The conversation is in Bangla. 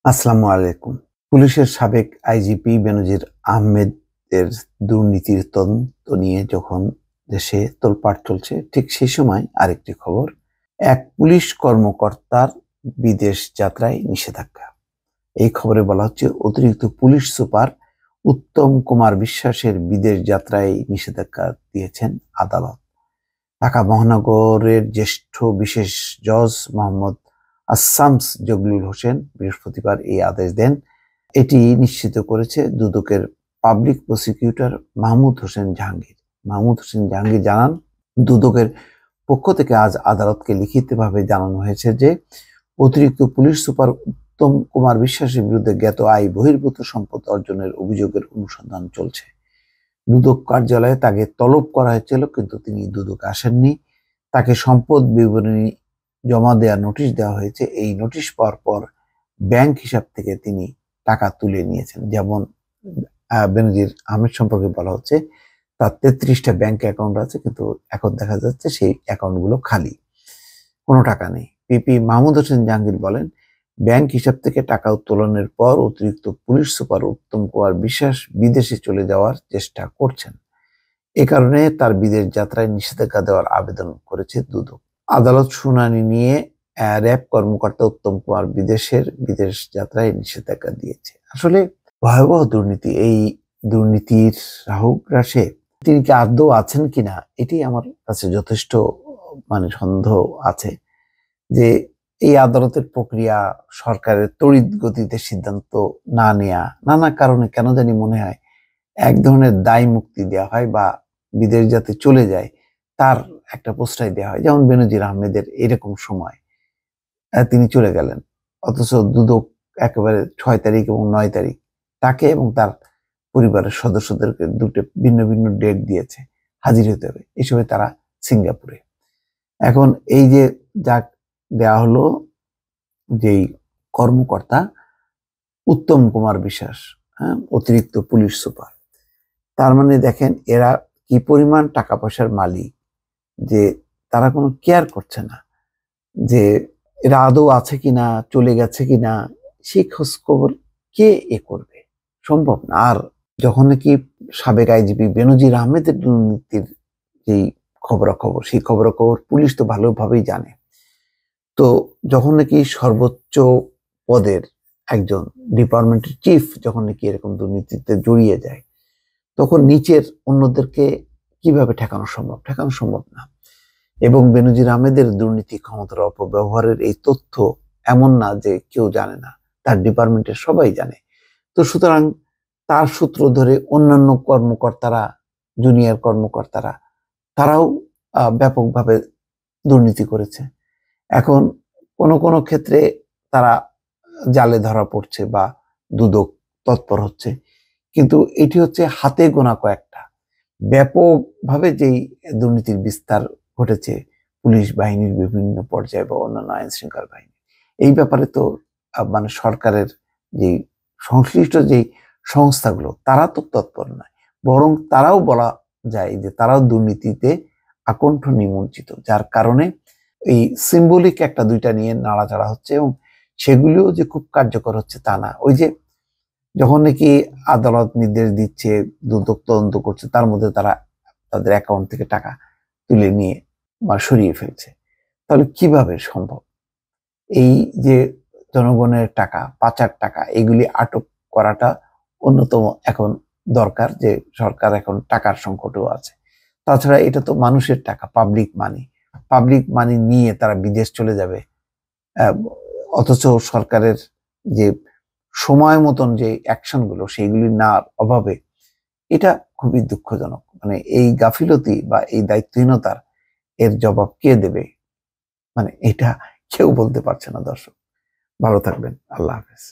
আসসালামু আলাইকুম। পুলিশের সাবেক আইজিপি বেনজির আহমেদের দুর্নীতির তদন্ত নিয়ে যখন দেশে তোলপাড় চলছে, ঠিক সেই সময় আরেকটি খবর। এক পুলিশ কর্মকর্তার বিদেশ যাত্রায় নিষেধাজ্ঞা। এই খবরে বলা হচ্ছে অতিরিক্ত পুলিশ সুপার উত্তম কুমার বিশ্বাসের বিদেশ যাত্রায় নিষেধাজ্ঞা দিয়েছেন আদালত। ঢাকা মহানগরের জ্যেষ্ঠ বিশেষ জজ মোহাম্মদ আসামস জগলুল হোসেন বৃহস্পতিবার এই আদেশ দেন। এটি নিশ্চিত করেছে দুদকের পাবলিক প্রসিকিউটর মাহমুদ হোসেন জাহাঙ্গীর। মাহমুদ হোসেন জাহাঙ্গীর জানান, দুদকের পক্ষ থেকে আজ আদালতকে লিখিতভাবে জানানো হয়েছে যে অতিরিক্ত পুলিশ সুপার উত্তম কুমার বিশ্বাসের বিরুদ্ধে জ্ঞাত আয় বহির্ভূত সম্পদ অর্জনের অভিযোগের অনুসন্ধান চলছে। দুদক কার্যালয়ে তাকে তলব করা হয়েছিল, কিন্তু তিনি দুদকে আসেননি। তাকে সম্পদ বিবরণী জমা দেওয়ার নোটিশ দেওয়া হয়েছে। এই নোটিশ পাওয়ার পর ব্যাংক হিসাব থেকে তিনি টাকা তুলে নিয়েছেন। যেমন বেনজির আহমেদ সম্পর্কে বলা হচ্ছে তার 33টা ব্যাংক অ্যাকাউন্ট আছে, কিন্তু এখন দেখা যাচ্ছে সেই অ্যাকাউন্টগুলো খালি, কোনো টাকা নেই। পিপি মাহমুদ হোসেন জাহাঙ্গীর বলেন, ব্যাংক হিসাব থেকে টাকা উত্তোলনের পর অতিরিক্ত পুলিশ সুপার উত্তম কুমার বিশ্বাস বিদেশে চলে যাওয়ার চেষ্টা করছেন। এ কারণে তার বিদেশ যাত্রায় নিষেধাজ্ঞা দেওয়ার আবেদন করেছে দুদক। আদালত শুনানি নিয়ে র্যাব কর্মকর্তা উত্তম কুমার বিদেশ যাত্রায় নিষেধাজ্ঞা দিয়েছে। আসলে ভয়াবহ দুর্নীতি। এই দুর্নীতির রাহু গ্রাসে তিনি কি আদৌ আছেন কিনা, এটি আমার কাছে যথেষ্ট সন্দেহ আছে। যে এই আদালতের প্রক্রিয়া, সরকারের তড়িৎ গতিতে সিদ্ধান্ত না নেয়া, নানা কারণে কেন জানি মনে হয় এক ধরনের দায় মুক্তি দেওয়া হয় বা বিদেশ যাতে চলে যায় তার একটা প্রশ্রয় দেওয়া হয়। যেমন বেনজির আহমেদের এরকম সময় তিনি চলে গেলেন, অথচ দুদক একেবারে 6 তারিখ এবং 9 তারিখ তাকে এবং তার পরিবারের সদস্যদেরকে দুটো ভিন্ন ভিন্ন ডেট দিয়েছে, হাজির হতে হবে। এই সময় তারা সিঙ্গাপুরে। এখন এই যে যা দেওয়া হলো, যেই কর্মকর্তা উত্তম কুমার বিশ্বাস, অতিরিক্ত পুলিশ সুপার, তার মানে দেখেন এরা কি পরিমাণ টাকা পয়সার মালিক, যে তারা কোনো কেয়ার করছে না যে এরা আদৌ আছে কিনা, চলে গেছে কিনা, সেই খোঁজ খবর কে করবে? সম্ভব না। আর যখন নাকি সাবেক আইজিপি বেনজির আহমেদের দুর্নীতির যেই খবরাখবর, সেই খবরাখবর পুলিশ তো ভালোভাবেই জানে। তো যখন নাকি সর্বোচ্চ পদের একজন ডিপার্টমেন্টের চিফ যখন নাকি এরকম দুর্নীতিতে জড়িয়ে যায়, তখন নিচের অন্যদেরকে কিভাবে ঠেকানো সম্ভব? ঠেকানো সম্ভব না। এবং বেনজির আহমেদের দুর্নীতি, ক্ষমতার অপব্যবহারের এই তথ্য এমন না যে কেউ জানে না, তার ডিপার্টমেন্টের সবাই জানে। তো সুতরাং তার সূত্র ধরে অন্যান্য কর্মকর্তারা, জুনিয়র কর্মকর্তারা, তারাও ব্যাপকভাবে দুর্নীতি করেছে। এখন কোনো ক্ষেত্রে তারা জালে ধরা পড়ছে বা দুদক তৎপর হচ্ছে, কিন্তু এটি হচ্ছে হাতে গোনা কয়েকটা। ব্যাপকভাবে যেই দুর্নীতির বিস্তার ঘটেছে পুলিশ বাহিনীর বিভিন্ন পর্যায়ে বা অন্যান্য আইন শৃঙ্খলা বাহিনী, এই ব্যাপারে তো সরকারের যে সংশ্লিষ্ট যে সংস্থাগুলো, তারা তো তৎপর নয়, বরং তারাও বলা যায় যে তারাও দুর্নীতিতে আকণ্ঠ নিমজ্জিত, যার কারণে এই সিম্বলিক একটা দুইটা নিয়ে নাড়াচাড়া হচ্ছে, এবং সেগুলিও যে খুব কার্যকর হচ্ছে তা না। ওই যে যখন নাকি আদালত নির্দেশ দিচ্ছে, দুদক তদন্ত করছে, তার মধ্যে তারা তাদের অ্যাকাউন্ট থেকে টাকা তুলে নিয়ে বা সরিয়ে ফেলছে, তাহলে কিভাবে সম্ভব? এই যে জনগণের টাকা, পাচার টাকা, এগুলি আটক করাটা অন্যতম এখন দরকার, যে সরকার এখন টাকার সংকটও আছে। তাছাড়া এটা তো মানুষের টাকা, পাবলিক মানি নিয়ে তারা বিদেশ চলে যাবে, অথচ সরকারের যে সময় মতন যে অ্যাকশনগুলো সেইগুলি না অভাবে, এটা খুবই দুঃখজনক। এই গাফিলতি বা এই দায়িত্বহীনতার এর জবাব কে দেবে? এটা কেউ বলতে পারছে না। দর্শক, ভালো থাকবেন। আল্লাহ হাফেজ।